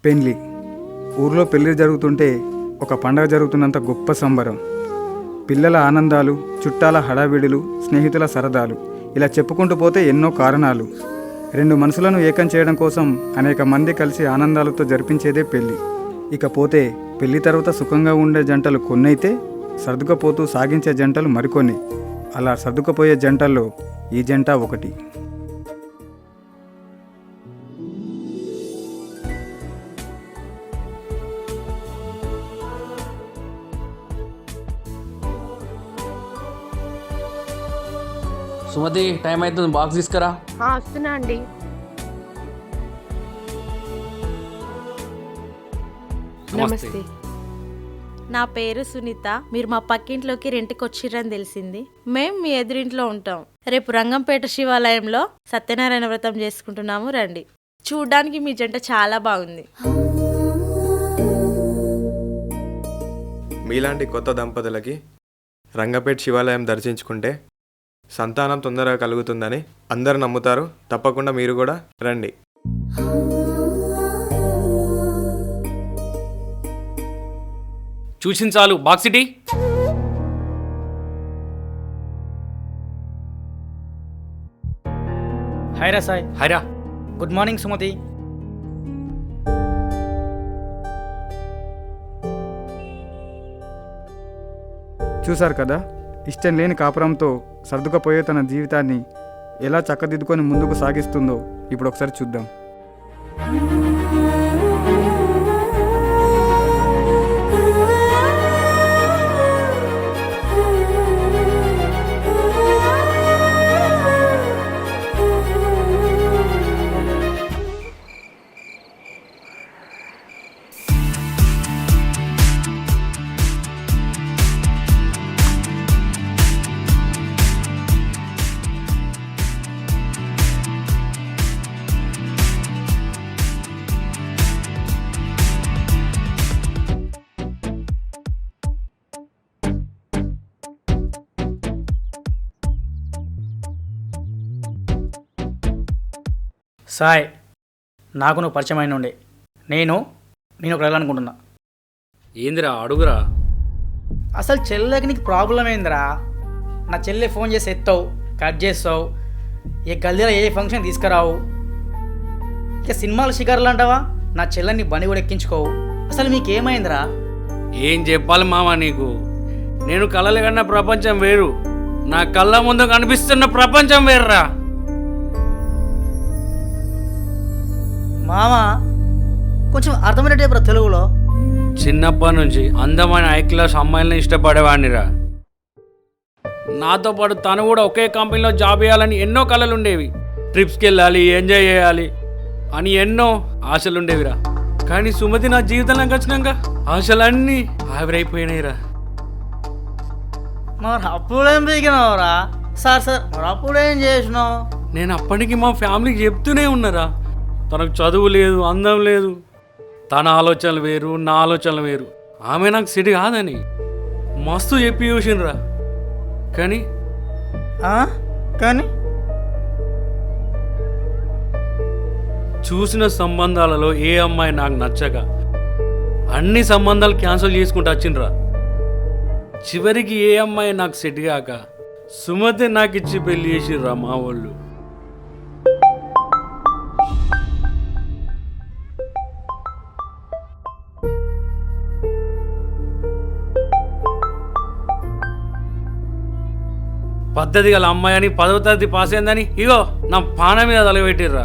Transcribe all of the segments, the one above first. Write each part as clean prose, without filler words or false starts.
పెళ్లి. ఊర్లో పెళ్లి జరుగుతుంటే ఒక పండగ జరుగుతున్నంత గొప్ప సంబరం. పిల్లల ఆనందాలు, చుట్టాల హడావిడులు, స్నేహితుల సరదాలు, ఇలా చెప్పుకుంటూ పోతే ఎన్నో కారణాలు. రెండు మనసులను ఏకం చేయడం కోసం అనేక మంది కలిసి ఆనందాలతో జరిపించేదే పెళ్లి. ఇకపోతే పెళ్లి తర్వాత సుఖంగా ఉండే జంటలు కొన్నైతే సర్దుకపోతూ సాగించే జంటలు మరికొన్ని. అలా సర్దుకుపోయే జంటల్లో ఈ జంట ఒకటి. సుమతి, టైం అవుతుంది, బాక్స్ తీసుకురా. వస్తున్నా అండి. నమస్తే. నా పేరు సునీత. మీరు మా పక్కింట్లోకి రెంట్కి వచ్చిర్రని తెలిసింది. మేం మీ ఎదురింట్లో ఉంటాం. రేపు రంగంపేట శివాలయంలో సత్యనారాయణ వ్రతం చేసుకుంటున్నాము, రండి. చూడ్డానికి మీ జంట చాలా బాగుంది. మీలాంటి కొత్త దంపతులకి రంగపేట శివాలయం దర్శించుకుంటే సంతానం తొందరగా కలుగుతుందని అందరు నమ్ముతారు. తప్పకుండా మీరు కూడా రండి. చూసింది చాలు, బాక్స్ ఇటీ. హాయ్ రా సాయ్. హైరా. Good morning Sumathi. చూశారు కదా, ఇష్టం లేని కాపురంతో సర్దుకుపోయే తన జీవితాన్ని ఎలా చక్కదిద్దుకొని ముందుకు సాగిస్తుందో ఇప్పుడు ఒకసారి చూద్దాం. సాయ్, నాకు నువ్వు పరిచయం అయిన ఉండే నేను ఒక వెళ్ళాలనుకుంటున్నా. ఏందిరా, అడుగురా. అసలు చెల్లెకి నీకు ప్రాబ్లం ఏందిరా? నా చెల్లె ఫోన్ చేసి ఎత్తావు, కట్ చేస్తావు, ఏ గల్లీలో ఏ ఫంక్షన్ తీసుకురావు, ఇక సినిమాలు షికారులు అంటావా? నా చెల్లెని బండి కూడా ఎక్కించుకోవు. అసలు మీకేమైందిరా? ఏం చెప్పాలి మామ నీకు? నేను కలలు కన్న ప్రపంచం వేరు, నా కళ్ళ ముందు కనిపిస్తున్న ప్రపంచం వేరురా. మామ, కొంచెం అర్థమైనట్టే బ్రో తెలుగులో. చిన్నప్పటి నుంచి అందమైన హై క్లాస్ అమ్మాయిలను ఇష్టపడేవాడినిరా. నాతో పాటు తను కూడా ఒకే కంపెనీలో జాబ్ చేయాలని ఎన్నో కలలు ఉండేవి. ట్రిప్స్కి వెళ్ళాలి, ఎంజాయ్ చేయాలి అని ఎన్నో ఆశలు ఉండేవిరా. కానీ సుమతి నా జీవితంలోకి వచ్చినాక ఆశలన్నీ ఆవిరైపోయినాయిరా. మరి అప్పుడేం పీకినావురా? సార్ మరి అప్పుడేం చేసినావు? నేను అప్పటికి మా ఫ్యామిలీకి చెప్తూనే ఉన్నారా, తనకు చదువు లేదు, అందం లేదు, తన ఆలోచనలు వేరు, నా ఆలోచనలు వేరు, ఆమె నాకు సెట్ కాదని మస్తు చెప్పి చూసినరా. కానీ కానీ చూసిన సంబంధాలలో ఏ అమ్మాయి నాకు నచ్చక అన్ని సంబంధాలు క్యాన్సిల్ చేసుకుంటూ వచ్చిండ్రా. చివరికి ఏ అమ్మాయి నాకు సెట్ కాక సుమతి నాకు ఇచ్చి పెళ్లి చేసిర్రా మా వాళ్ళు. పద్ధతి గల అమ్మాయి అని 10వ తరగతి పాస్ అయిందని ఇగో నా పాన మీద తలపెట్టిర్రా.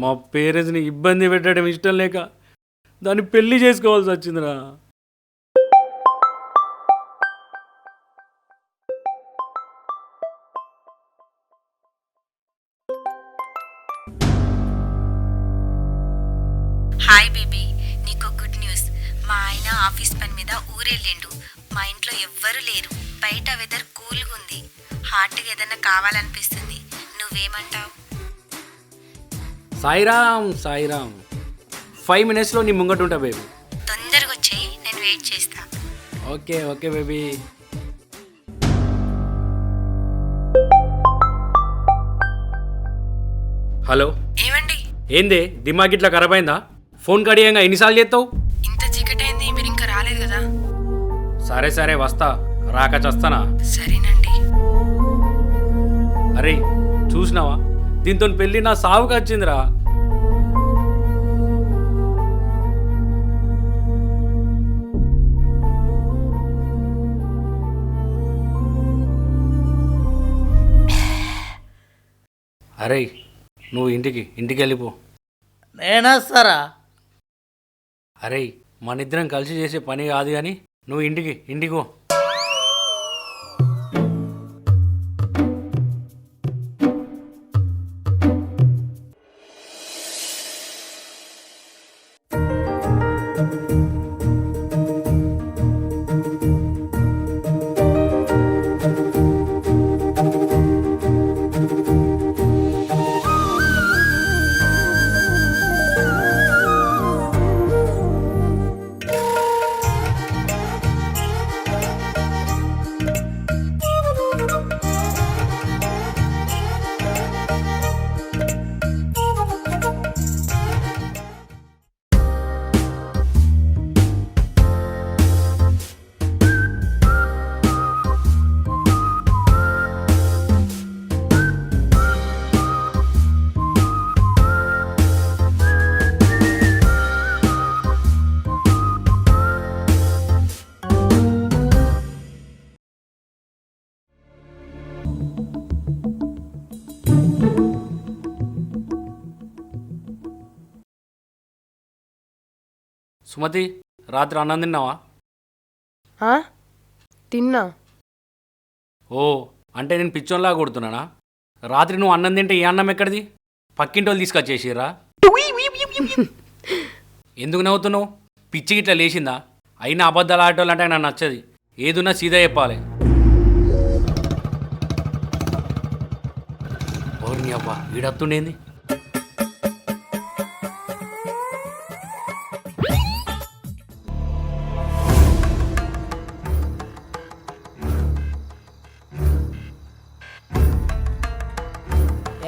మా పేరెంట్స్ని ఇబ్బంది పెట్టడం ఇష్టం లేక దాన్ని పెళ్లి చేసుకోవాల్సి వచ్చిందిరా. హాయ్ బేబీ, నీకు గుడ్ న్యూస్. మా ఆయన ఆఫీస్ పని మీద ఊరెళ్ళిండు. మా ఇంట్లో ఎవ్వరూ లేరు. బయట వెదర్ కూల్గా ఉంది. హాట్గా ఏదైనా కావాలనిపిస్తుంది. నువ్వేమంటావు? సాయిరామ్ సాయిరామ్. 5 minutesలో నీ ముంగట ఉంటా బేబీ. తొందరగా వచ్చేయి, నేను వెయిట్ చేస్తా. Okay okay baby. హలో, ఏమండి ఏందే దిమాగ్ ఇట్లా ఖరాబ్ అయిందా? ఫోన్ కడియంగా ఎన్నిసార్లు చేస్తావు? ఇంత చీకటైంది, మీరు ఇంకా రాలేదు కదా? సరే సరే వస్తా, రాక చస్తానా? సరేనండి. అరే చూసినావా, దీంతో పెళ్ళి నా సావుకి వచ్చిందిరా. అరే నువ్వు ఇంటికి వెళ్ళిపో. నేనేస్తారా? అరే మన ఇద్దరం కలిసి చేసే పని కాదు కానీ నువ్వు ఇంటికి పో. సుమతి, రాత్రి అన్నం తిన్నావా? ఆ? తిన్నా. ఓ, అంటే నేను పిచ్చోన్లా కొడుతున్నానా? రాత్రి నువ్వు అన్నం తింటే ఈ అన్నం ఎక్కడిది? పక్కింటి వాళ్ళు తీసుకొచ్చేసిర్రా? ఎందుకు నవ్వుతున్నావు? పిచ్చికి ఇట్లా లేచిందా? అయినా అబద్ధాలు ఆడేటోళ్ళు అంటే నాకు నచ్చది. ఏదున్నా సీదా చెప్పాలి. ఓర్ని అబ్బా, వీడత్తుండేంది?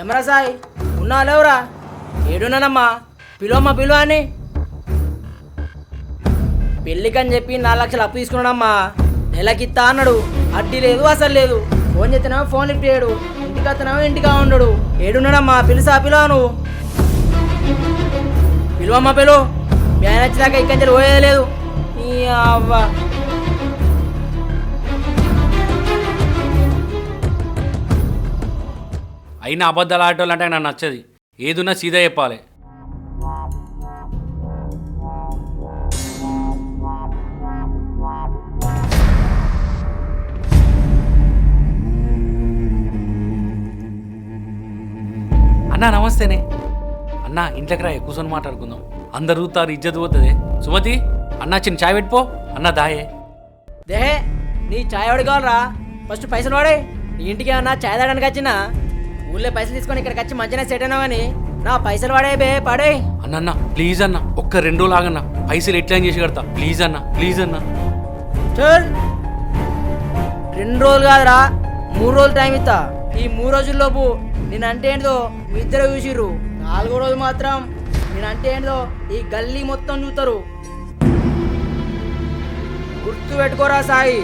ఏమరా సాయి, ఉన్నా లేవురా? ఏడున్నానమ్మా, పిలువ అని. పెళ్ళికని చెప్పి 4 లక్షలు అప్పు తీసుకున్నాడమ్మా. నెలకిత్తా అన్నాడు, అడ్డీ లేదు అసలు లేదు. ఫోన్ చేస్తున్నావు ఫోన్ లిఫ్ట్ చేయడు, ఇంటికి వస్తున్నావు ఇంటికా ఉండడు. ఏడున్నాడమ్మా, పిలువ నువ్వు. పిలువమ్మా పిలువ. మీ ఆయన వచ్చినాక ఇక్కడి నుంచి పోయేది లేదు. ఈ అవ్వ అయినా అబద్ధాలు ఆడేటోళ్ళు అంటే నాకు నచ్చది. ఏదున్నా సీదా చెప్పాలి. అన్నా నమస్తేనే. అన్నా ఇంట్లోకి రా, కూర్చొని మాట్లాడుకుందాం. అందరు తారు ఇజ్జత్ పోతుంది. సుమతి, అన్నా చిన్న చాయ్ పెట్టుపో. అన్నా దాయే. దేహే, నీ చాయ్ వాడి కావాలరా? ఫస్ట్ పైసలు వాడే. నీ ఇంటికి ఏమన్నా చాయ్ తాగడానికి వచ్చినా? ఊళ్ళో పైసలు తీసుకొని ఇక్కడికి వచ్చి మంచిగా సెట్ అయినా కానీ నా పైసలు వాడే బే పాడే. అన్న ప్లీజ్ అన్న, ఒక్క 2 రోజులు ఆగన్నా. పైసలు ఎట్లా చేసి కడతా. ప్లీజ్ అన్న, ప్లీజ్ అన్న. చూడు, 2 రోజులు కాదురా, 3 రోజులు టైం ఇస్తా. ఈ 3 రోజుల్లోపు నేనంటే ఏంటో మీ ఇద్దరు చూసిర్రు. 4వ రోజు మాత్రం నేనంటే ఏంటో ఈ గల్లీ మొత్తం చూస్తారు. గుర్తు పెట్టుకోరా సాయి.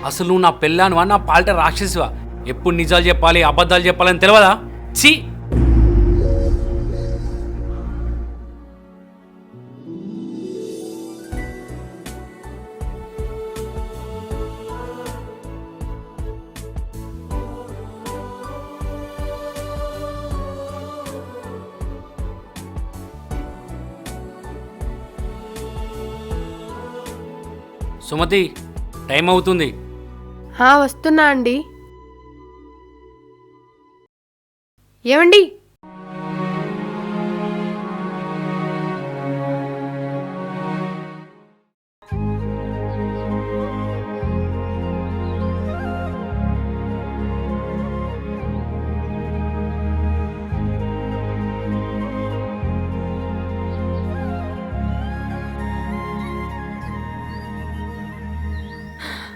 అసలు నువ్వు నా పెళ్ళానువా, నా పాలిట రాక్షసివా? ఎప్పుడు నిజాలు చెప్పాలి అబద్ధాలు చెప్పాలని తెలియదా? ఛీ! సుమతి, టైం అవుతుంది. వస్తున్నా అండి. ఏమండి?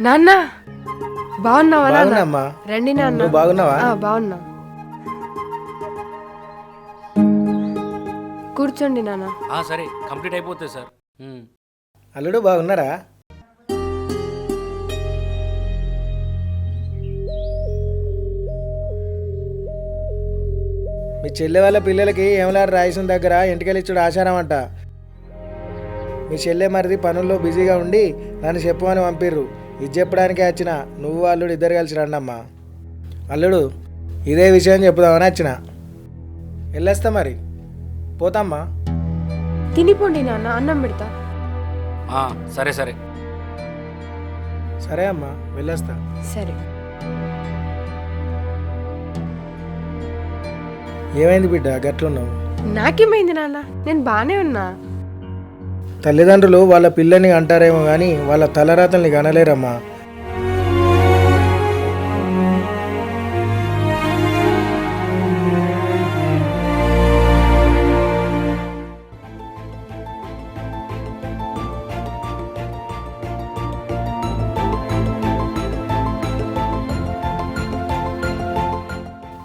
నాన్న, బాగున్నావా నాన్న? బాగున్నామ్మా. రండి నాన్న. నువ్వు బాగున్నావా? బాగున్నా. కూర్చోండి నాన్న. సరే కంప్లీట్ అయిపోతుంది సార్. అల్లుడు బాగున్నారా? మీ చెల్లె వాళ్ళ పిల్లలకి ఏమలాడు రాయసం దగ్గర ఇంటికెళ్ళిచ్చుడు ఆచారం అంట. మీ చెల్లె మరిది పనుల్లో బిజీగా ఉండి నన్ను చెప్పమని పంపిర్రు. ఇది చెప్పడానికే వచ్చిన. నువ్వు అల్లుడు ఇద్దరు కలిసి రండమ్మా. అల్లుడు ఇదే విషయం చెప్పుదామని వచ్చిన. వెళ్ళేస్తా మరి. పోతామ్మా. తినిపోండి నాన్న, అన్నం పెడతా. సరే సరే. సరే అమ్మా, వెళ్ళేస్తా. సరే. ఏమైంది బిడ్డ గట్లున్నావు? నాకేమైంది నాన్న? నేను బానే ఉన్నా. తల్లిదండ్రులు వాళ్ళ పిల్లని అంటారేమో కానీ వాళ్ళ తలరాతల్ని కనలేరమ్మా.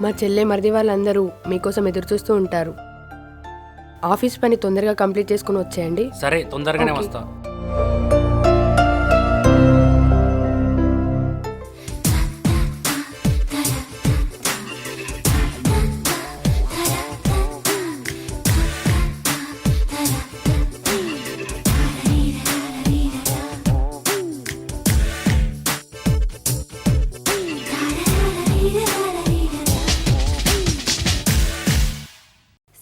మా చెల్లె మరిది వాళ్ళందరూ మీకోసం ఎదురు చూస్తూ ఉంటారు. ఆఫీస్ పని తొందరగా కంప్లీట్ చేసుకుని వచ్చేయండి. సరే తొందరగానే ఓకే. వస్తా.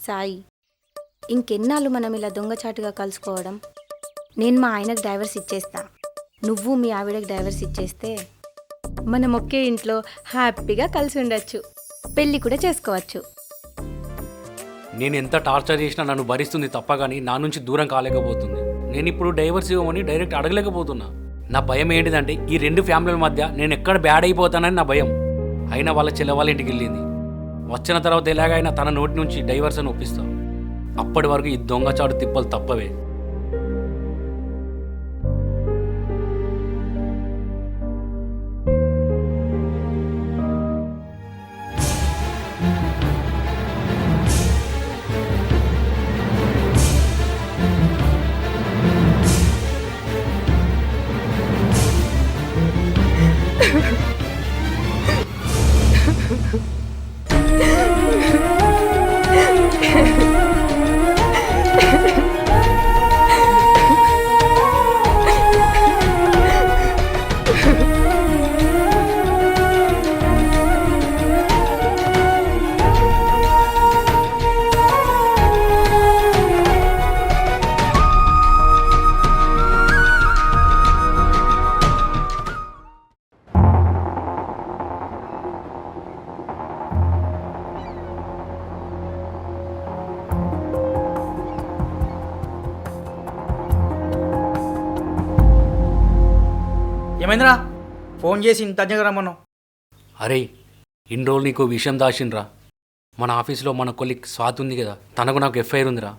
సాయి, ఇంకెన్నాళ్ళు మనం ఇలా దొంగచాటుగా కలుసుకోవడం? నేను మా ఆయనకు డైవర్స్ ఇచ్చేస్తా, నువ్వు మీ ఆవిడకి డైవర్స్ ఇచ్చేస్తే మనం ఒకే ఇంట్లో హ్యాపీగా కలిసి ఉండొచ్చు, పెళ్ళి కూడా చేసుకోవచ్చు. నేను ఎంత టార్చర్ చేసినా నన్ను భరిస్తుంది తప్ప కానీ నా నుంచి దూరం కాలేకపోతుంది. నేను ఇప్పుడు డైవర్స్ ఇవ్వమని డైరెక్ట్ అడగలేకపోతున్నా. నా భయం ఏంటిదంటే ఈ రెండు ఫ్యామిలీల మధ్య నేను ఎక్కడ బ్యాడ్ అయిపోతానని నా భయం. అయినా వాళ్ళ చెల్లె వాళ్ళ ఇంటికి వెళ్ళింది. వచ్చిన తర్వాత ఎలాగైనా తన నోటి నుంచి డైవర్స్ అని ఒప్పిస్తాం. అప్పటి వరకు ఈ దొంగచాటు తిప్పలు తప్పవే. ఏమైందిరా? ఫోన్ చేసి ఇంత అర్జెంట్గా రమ్మన్నావు. అరే ఇన్ని రోజులు నీకు విషయం దాచిండ్రా. మన ఆఫీస్లో మన కొలిక్ స్వాతి ఉంది కదా, తనకు నాకు ఎఫ్ఐఆర్ ఉందిరా.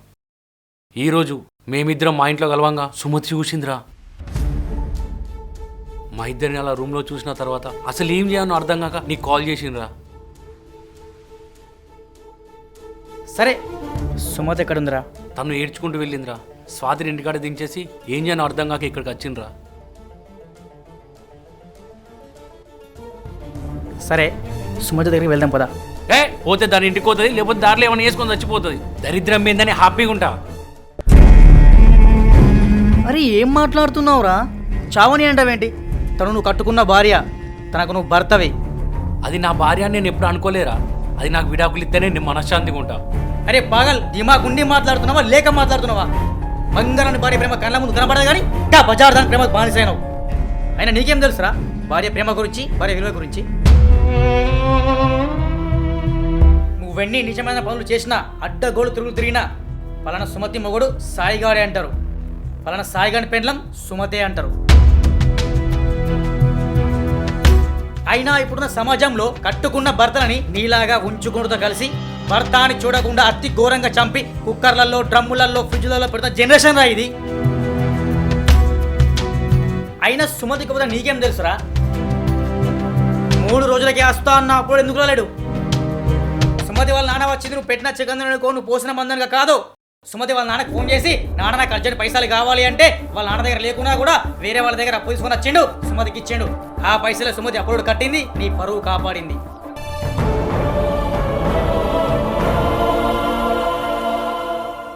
ఈరోజు మేమిద్దరం మా ఇంట్లో కలవంగా సుమతి చూసిందిరా. మా ఇద్దరిని అలా రూమ్లో చూసిన తర్వాత అసలు ఏం చేయాలో అర్థం కాక నీకు కాల్ చేసిండ్రా. సరే, సుమతి ఎక్కడుందిరా? తను ఏడ్చుకుంటూ వెళ్ళిందిరా. స్వాతిని ఇంటికాడ దించేసి ఏం చేయనో అర్థం కాక ఇక్కడికి వచ్చిండ్రా. సరే, సుమతి దగ్గరికి వెళ్దాం పదా. పోతే దాని ఇంటికి పోతుంది, లేకపోతే దారిలో ఏమైనా వేసుకొని చచ్చిపోతుంది. దరిద్రం ఏందని హ్యాపీగా ఉంటా. అరే ఏం మాట్లాడుతున్నావురా? చావని అంటావేంటి? తను నువ్వు కట్టుకున్న భార్య, తనకు నువ్వు భర్తవి. అది నా భార్య అని నేను ఎప్పుడు అనుకోలేరా. అది నాకు విడాకులు ఇస్తేనే నేను మనశ్శాంతిగా ఉంటా. అరే పాగల్, దిమాగుండి మాట్లాడుతున్నావా లేక మాట్లాడుతున్నావా? బంగారాన్ని భార్య ప్రేమ కళ్ళ ముందు కనబడదు కానీ ఇంకా బజార్ దాని ప్రేమ బానిసైనవు. అయినా నీకేం తెలుసురా భార్య ప్రేమ గురించి, భార్య విలువ గురించి? నువ్వెన్ని నిజమైన పనులు చేసినా, అడ్డగోలు తిరిగినా పలానా సుమతి మొగుడు సాయిగాడే అంటారు, పలానా సాయిగాడి పెండ్లం సుమతే అంటారు. అయినా ఇప్పుడున్న సమాజంలో కట్టుకున్న భర్తలని నీలాగా ఉంచుకుంటూ కలిసి భర్తాన్ని చూడకుండా అతి ఘోరంగా చంపి కుక్కర్లలో, డ్రమ్ములలో, ఫ్రిడ్జ్లలో పెడతా జనరేషన్ రా ఇది. అయినా సుమతి కూడా నీకేం తెలుసురా? 3 రోజులకే వస్తా అన్న అప్పుడు ఎందుకు రాలేడు? సుమతి వాళ్ళ నాన్న వచ్చింది నువ్వు పెట్టిన చికెన్ నువ్వు పోసిన మందనగా కాదు. సుమతి వాళ్ళ నాన్నకు ఫోన్ చేసి నాన్న నాకు అర్జెంట్ పైసలు కావాలి అంటే వాళ్ళ నాన్న దగ్గర లేకున్నా కూడా వేరే వాళ్ళ దగ్గర అప్పు తీసుకొని వచ్చిండు, సుమతికి ఇచ్చిండు. ఆ పైసలు సుమతి అప్పుడు కట్టింది, నీ పరువు కాపాడింది.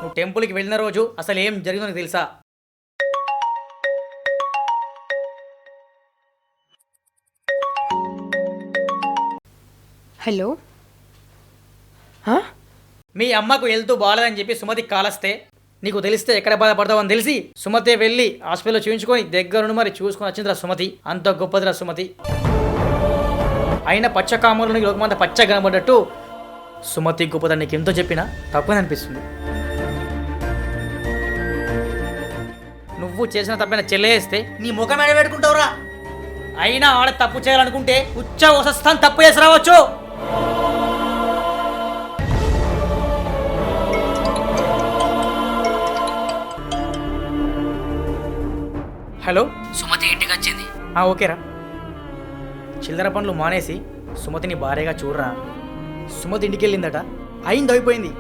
నువ్వు టెంపుల్కి వెళ్ళిన రోజు అసలు ఏం జరిగిందో నీకు తెలుసా? హలో మీ అమ్మకు వెళ్తూ బాగాలేదని చెప్పి సుమతికి కాలస్తే నీకు తెలిస్తే ఎక్కడ బాధపడతావని తెలిసి సుమతి వెళ్ళి హాస్పిటల్లో చూపించుకొని దగ్గరుండి మరి చూసుకొని వచ్చిందిరా సుమతి. అంత గొప్పదిరా సుమతి. అయినా పచ్చ కాములను లోకమంతా పచ్చ కనబడ్డట్టు సుమతి గొప్పదని నీకు ఎంతో చెప్పినా తప్పని అనిపిస్తుంది. నువ్వు చేసిన తప్పైనా చెల్లేస్తే నీ ముఖం ఎడ పెట్టుకుంటావురా? అయినా ఆడ తప్పు చేయాలనుకుంటే ఉచ్చ వసస్థాన్ తప్పు చేసి రావచ్చు. హలో, సుమతి ఇంటికి వచ్చింది. ఓకేరా. చిల్లర పనులు మానేసి సుమతిని భార్యగా చూడరా. సుమతి ఇంటికి వెళ్ళిందట, అయింది అయిపోయింది.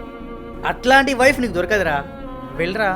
అట్లాంటి వైఫ్ నీకు దొరకదురా, వెళ్ళరా.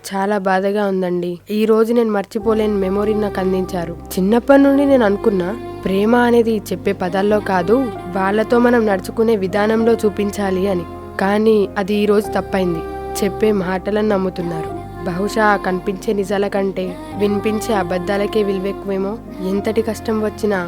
చాలా బాధగా ఉందండి. ఈ రోజు నేను మర్చిపోలేని మెమొరీని నాకు అందించారు. చిన్నప్పటి నుండి నేను అనుకున్నా ప్రేమ అనేది చెప్పే పదాల్లో కాదు, వాళ్ళతో మనం నడుచుకునే విధానంలో చూపించాలి అని. కానీ అది ఈ రోజు తప్పైంది. చెప్పే మాటలను నమ్ముతున్నారు. బహుశా కనిపించే నిజాల కంటే వినిపించే అబద్ధాలకే విలువెక్కువేమో. ఎంతటి కష్టం వచ్చినా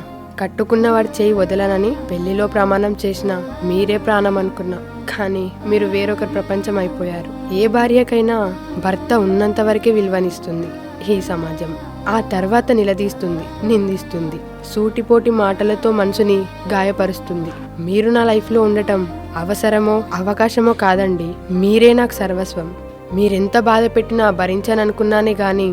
కట్టుకున్నవాడు చేయి వదలనని పెళ్లిలో ప్రమాణం చేసినా మీరే ప్రాణం అనుకున్నా. కానీ మీరు వేరొకరి ప్రపంచం అయిపోయారు. ఏ భార్యకైనా భర్త ఉన్నంత వరకే విలువనిస్తుంది ఈ సమాజం. ఆ తర్వాత నిలదీస్తుంది, నిందిస్తుంది, సూటిపోటి మాటలతో మనసుని గాయపరుస్తుంది. మీరు నా లైఫ్లో ఉండటం అవసరమో అవకాశమో కాదండి, మీరే నాకు సర్వస్వం. మీరెంత బాధ పెట్టినా భరించాననుకున్నానే గాని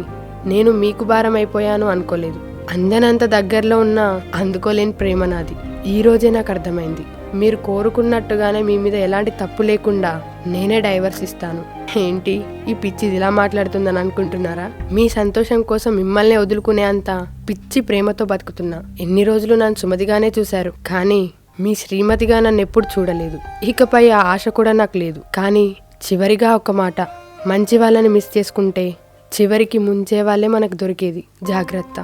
నేను మీకు భారం అయిపోయాను అనుకోలేదు. అందనంత దగ్గరలో ఉన్నా అందుకోలేని ప్రేమ నాది. ఈ రోజే నాకు అర్థమైంది. మీరు కోరుకున్నట్టుగానే మీ మీద ఎలాంటి తప్పు లేకుండా నేనే డైవర్స్ ఇస్తాను. ఏంటి ఈ పిచ్చి ఇలా మాట్లాడుతుందని అనుకుంటున్నారా? మీ సంతోషం కోసం మిమ్మల్ని వదులుకునే అంత పిచ్చి ప్రేమతో బతుకుతున్నా. ఎన్ని రోజులు నన్ను సుమతిగానే చూశారు, కానీ మీ శ్రీమతిగా నన్ను ఎప్పుడు చూడలేదు. ఇకపై ఆ ఆశ కూడా నాకు లేదు. కానీ చివరిగా ఒక మాట, మంచి వాళ్ళని మిస్ చేసుకుంటే చివరికి ముంచే వాళ్ళే మనకు దొరికేది. జాగ్రత్త.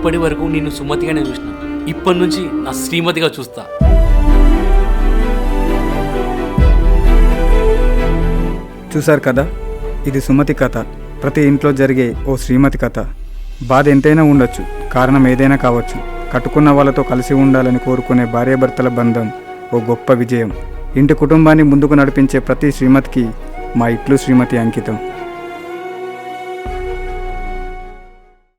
ఇప్పటి వరకు నిన్ను సుమతిగానే చూసిన, ఇప్పటి నుంచి నా శ్రీమతిగా చూస్తా. చూశారు కదా, ఇది సుమతి కథ. ప్రతి ఇంట్లో జరిగే ఓ శ్రీమతి కథ. బాధ ఎంతైనా ఉండొచ్చు, కారణం ఏదైనా కావచ్చు. కట్టుకున్న వాళ్ళతో కలిసి ఉండాలని కోరుకునే భార్యాభర్తల బంధం ఓ గొప్ప విజయం. ఇంటి కుటుంబాన్ని ముందుకు నడిపించే ప్రతి శ్రీమతికి మా ఇట్లు శ్రీమతి అంకితం.